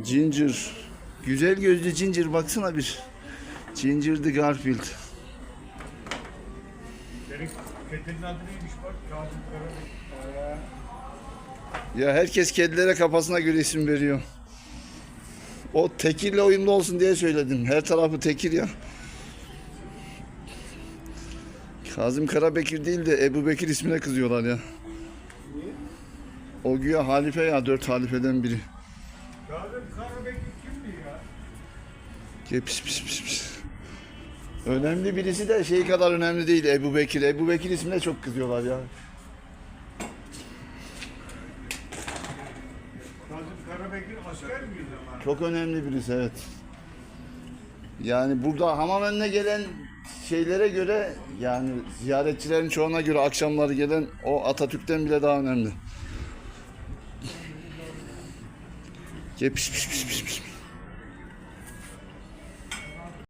Ginger. Güzel gözlü Ginger, baksana bir. Ginger the garfield. Senin kedinin adı neymiş bak? Ya herkes kedilere kafasına göre isim veriyor. O tekirle uyumlu olsun diye söyledim. Her tarafı tekir ya. Kazım Karabekir değil de Ebu Bekir ismine kızıyorlar ya. Niye? O güya halife ya, 4 halifeden biri. Kazım Karabekir kimdi ya? Pis pis pis pis. Önemli birisi de şey kadar önemli değil Ebu Bekir. Ebu Bekir ismine çok kızıyorlar ya. Kazım Karabekir asker miydi ama? Çok önemli birisi, evet. Yani burada hamam önüne gelen şeylere göre, yani ziyaretçilerin çoğuna göre akşamları gelen o Atatürk'ten bile daha önemli. Pis pis pis pis pis.